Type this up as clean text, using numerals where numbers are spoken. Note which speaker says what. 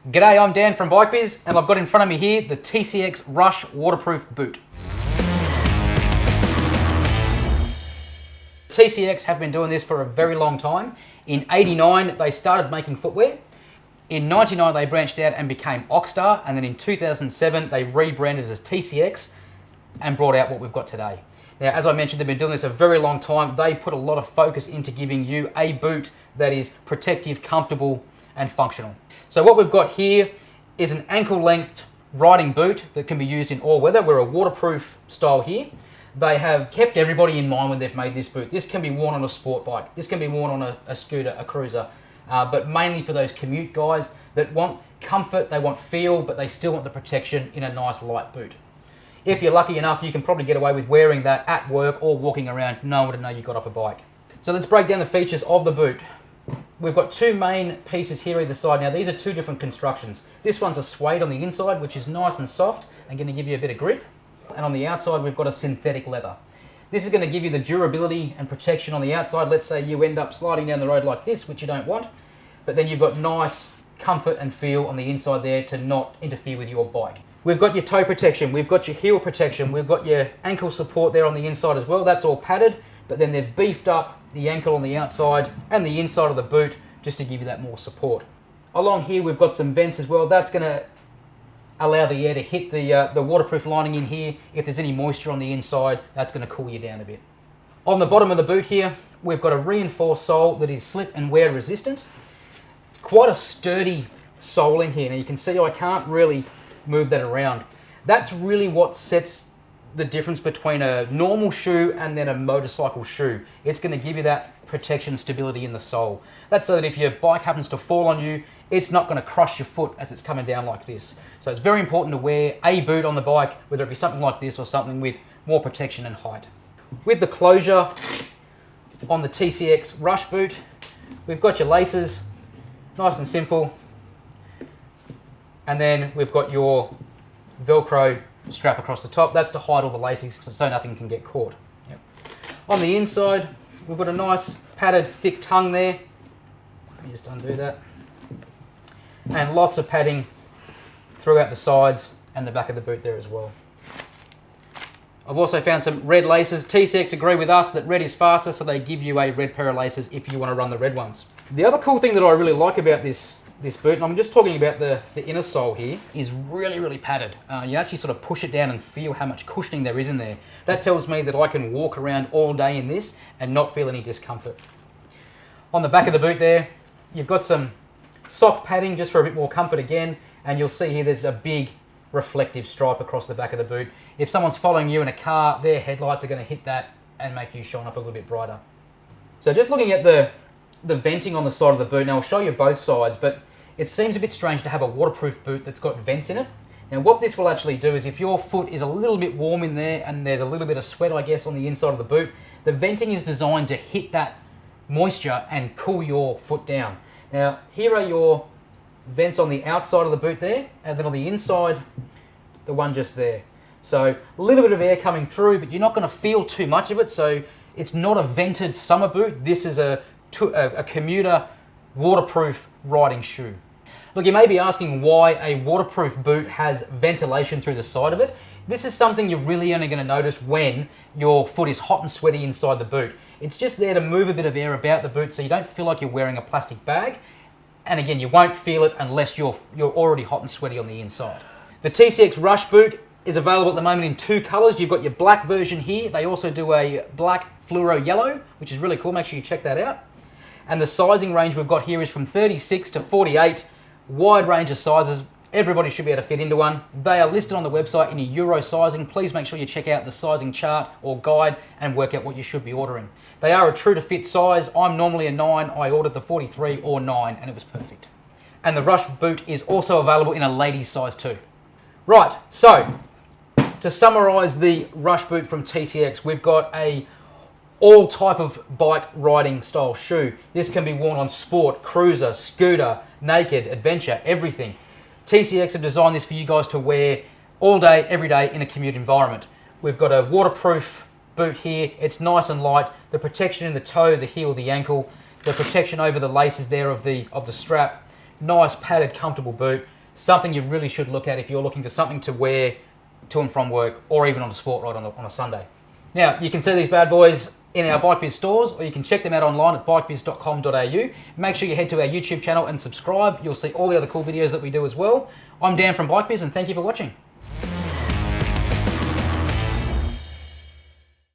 Speaker 1: G'day, I'm Dan from Bikebiz, and I've got in front of me here the TCX Rush Waterproof Boot. TCX have been doing this for a very long time. In '89, they started making footwear. In '99, they branched out and became Oxstar, and then in 2007, they rebranded as TCX and brought out what we've got today. Now, as I mentioned, they've been doing this a very long time. They put a lot of focus into giving you a boot that is protective, comfortable, and functional. So what we've got here is an ankle-length riding boot that can be used in all weather. We're a waterproof style here. They have kept everybody in mind when they've made this boot. This can be worn on a sport bike. This can be worn on a scooter, a cruiser, but mainly for those commute guys that want comfort, they want feel, but they still want the protection in a nice light boot. If you're lucky enough, you can probably get away with wearing that at work or walking around, no one would know you got off a bike. So let's break down the features of the boot. We've got two main pieces here either side. Now these are two different constructions. This one's a suede on the inside, which is nice and soft and going to give you a bit of grip. And on the outside, we've got a synthetic leather. This is going to give you the durability and protection on the outside. Let's say you end up sliding down the road like this, which you don't want, but then you've got nice comfort and feel on the inside there to not interfere with your bike. We've got your toe protection, we've got your heel protection, we've got your ankle support there on the inside as well. That's all padded, but then they've beefed up the ankle on the outside and the inside of the boot just to give you that more support. Along here we've got some vents as well. That's going to allow the air to hit the waterproof lining in here. If there's any moisture on the inside, that's going to cool you down a bit. On the bottom of the boot here, we've got a reinforced sole that is slip and wear resistant. Quite a sturdy sole in here. Now you can see I can't really move that around. That's really what sets the difference between a normal shoe and then a motorcycle shoe. It's going to give you that protection, stability in the sole. That's so that if your bike happens to fall on you, it's not going to crush your foot as it's coming down like this. So it's very important to wear a boot on the bike, whether it be something like this or something with more protection and height. With the closure on the TCX Rush Boot, we've got your laces, nice and simple. And then we've got your Velcro strap across the top. That's to hide all the lacings so nothing can get caught. Yep. On the inside, we've got a nice padded thick tongue there. Let me just undo that. And lots of padding throughout the sides and the back of the boot there as well. I've also found some red laces. TCX agree with us that red is faster, so they give you a red pair of laces if you want to run the red ones. The other cool thing that I really like about this boot, and I'm just talking about the inner sole here, is really padded. You actually sort of push it down and feel how much cushioning there is in there. That tells me that I can walk around all day in this and not feel any discomfort. On the back of the boot there, you've got some soft padding just for a bit more comfort again, and you'll see here there's a big reflective stripe across the back of the boot. If someone's following you in a car, their headlights are going to hit that and make you shine up a little bit brighter. So just looking at the venting on the side of the boot, now I'll show you both sides, but it seems a bit strange to have a waterproof boot that's got vents in it. Now what this will actually do is if your foot is a little bit warm in there and there's a little bit of sweat, I guess, on the inside of the boot, the venting is designed to hit that moisture and cool your foot down. Now here are your vents on the outside of the boot there, and then on the inside, the one just there. So a little bit of air coming through, but you're not going to feel too much of it. So it's not a vented summer boot. This is a commuter waterproof riding shoe. Look, you may be asking why a waterproof boot has ventilation through the side of it. This is something you're really only going to notice when your foot is hot and sweaty inside the boot. It's just there to move a bit of air about the boot so you don't feel like you're wearing a plastic bag. And again, you won't feel it unless you're already hot and sweaty on the inside. The TCX Rush Boot is available at the moment in two colors. You've got your black version here. They also do a black fluoro yellow, which is really cool. Make sure you check that out. And the sizing range we've got here is from 36 to 48. Wide range of sizes. Everybody should be able to fit into one. They are listed on the website in a Euro sizing. Please make sure you check out the sizing chart or guide and work out what you should be ordering. They are a true to fit size. I'm normally a 9. I ordered the 43 or 9 and it was perfect. And the Rush Boot is also available in a ladies size too. Right, so to summarize the Rush Boot from TCX, we've got all type of bike riding style shoe. This can be worn on sport, cruiser, scooter, naked, adventure, everything. TCX have designed this for you guys to wear all day, every day in a commute environment. We've got a waterproof boot here. It's nice and light. The protection in the toe, the heel, the ankle, the protection over the laces there of the strap nice, padded, comfortable boot. Something you really should look at if you're looking for something to wear to and from work, or even on a sport ride on a Sunday. Now, you can see these bad boys in our Bikebiz stores, or you can check them out online at bikebiz.com.au. Make sure you head to our YouTube channel and subscribe. You'll see all the other cool videos that we do as well. I'm Dan from Bikebiz, and thank you for watching.